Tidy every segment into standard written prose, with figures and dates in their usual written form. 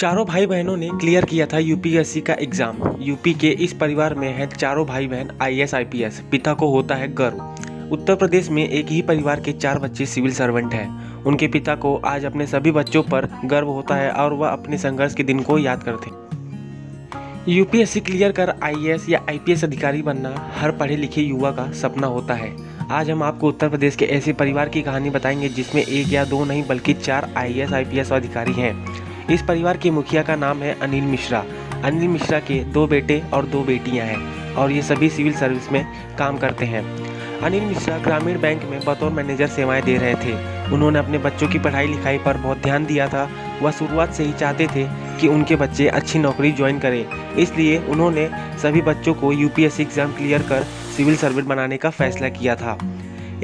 चारों भाई बहनों ने क्लियर किया था यूपीएससी का एग्जाम। यूपी के इस परिवार में हैं चारों भाई बहन आईएएस आईपीएस। पिता को होता है गर्व। उत्तर प्रदेश में एक ही परिवार के 4 बच्चे सिविल सर्वेंट हैं। उनके पिता को आज अपने सभी बच्चों पर गर्व होता है और वह अपने संघर्ष के दिन को याद करते हैं। यूपीएससी क्लियर कर आईएएस या आईपीएस अधिकारी बनना हर पढ़े लिखे युवा का सपना होता है। आज हम आपको उत्तर प्रदेश के ऐसे परिवार की कहानी बताएंगे जिसमें 1 या 2 नहीं बल्कि 4 आईएएस आईपीएस अधिकारी हैं। इस परिवार के मुखिया का नाम है अनिल मिश्रा। अनिल मिश्रा के 2 बेटे और 2 बेटियां हैं और ये सभी सिविल सर्विस में काम करते हैं। अनिल मिश्रा ग्रामीण बैंक में बतौर मैनेजर सेवाएं दे रहे थे। उन्होंने अपने बच्चों की पढ़ाई लिखाई पर बहुत ध्यान दिया था। वह शुरुआत से ही चाहते थे कि उनके बच्चे अच्छी नौकरी ज्वाइन करें, इसलिए उन्होंने सभी बच्चों को यूपीएससी एग्जाम क्लियर कर सिविल सर्वेंट बनाने का फैसला किया था।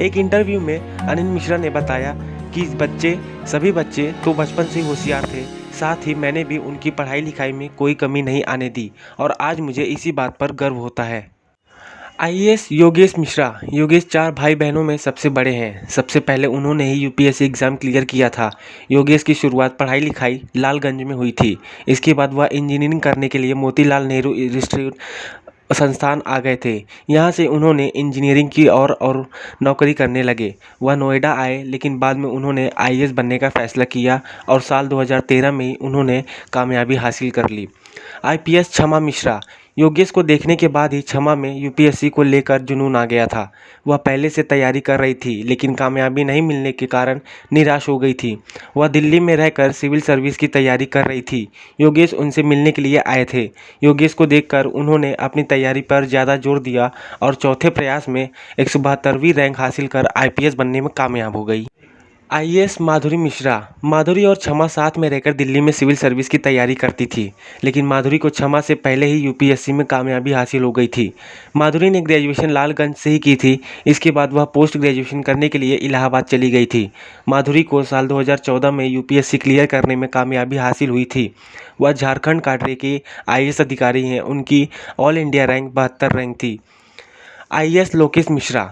एक इंटरव्यू में अनिल मिश्रा ने बताया कि सभी बच्चे तो बचपन से होशियार थे, साथ ही मैंने भी उनकी पढ़ाई लिखाई में कोई कमी नहीं आने दी और आज मुझे इसी बात पर गर्व होता है। आईएएस योगेश मिश्रा। योगेश 4 भाई बहनों में सबसे बड़े हैं। सबसे पहले उन्होंने ही यूपीएससी एग्ज़ाम क्लियर किया था। योगेश की शुरुआत पढ़ाई लिखाई लालगंज में हुई थी। इसके बाद वह इंजीनियरिंग करने के लिए मोतीलाल नेहरू इंस्टीट्यूट संस्थान आ गए थे। यहाँ से उन्होंने इंजीनियरिंग की और नौकरी करने लगे। वह नोएडा आए, लेकिन बाद में उन्होंने आईएएस बनने का फैसला किया और साल 2013 में ही उन्होंने कामयाबी हासिल कर ली। आईपीएस क्षमा मिश्रा। योगेश को देखने के बाद ही क्षमा में यूपीएससी को लेकर जुनून आ गया था। वह पहले से तैयारी कर रही थी, लेकिन कामयाबी नहीं मिलने के कारण निराश हो गई थी। वह दिल्ली में रहकर सिविल सर्विस की तैयारी कर रही थी। योगेश उनसे मिलने के लिए आए थे। योगेश को देखकर उन्होंने अपनी तैयारी पर ज़्यादा जोर दिया और चौथे प्रयास में 172वीं रैंक हासिल कर आईपीएस बनने में कामयाब हो गई। आईएएस माधुरी मिश्रा। माधुरी और क्षमा साथ में रहकर दिल्ली में सिविल सर्विस की तैयारी करती थी, लेकिन माधुरी को क्षमा से पहले ही यूपीएससी में कामयाबी हासिल हो गई थी। माधुरी ने ग्रेजुएशन लालगंज से ही की थी। इसके बाद वह पोस्ट ग्रेजुएशन करने के लिए इलाहाबाद चली गई थी। माधुरी को साल 2014 में यूपीएससी क्लियर करने में कामयाबी हासिल हुई थी। वह झारखंड काडरे के आईएएस अधिकारी हैं। उनकी ऑल इंडिया रैंक 72 रैंक थी। आईएएस लोकेश मिश्रा।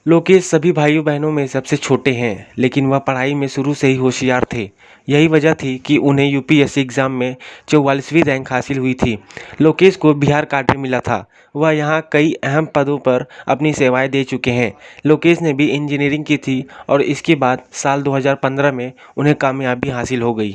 लोकेश सभी भाइयों बहनों में सबसे छोटे हैं, लेकिन वह पढ़ाई में शुरू से ही होशियार थे। यही वजह थी कि उन्हें यूपीएससी एग्ज़ाम में 44वीं रैंक हासिल हुई थी। लोकेश को बिहार काडरे मिला था। वह यहाँ कई अहम पदों पर अपनी सेवाएं दे चुके हैं। लोकेश ने भी इंजीनियरिंग की थी और इसके बाद साल 2015 में उन्हें कामयाबी हासिल हो गई।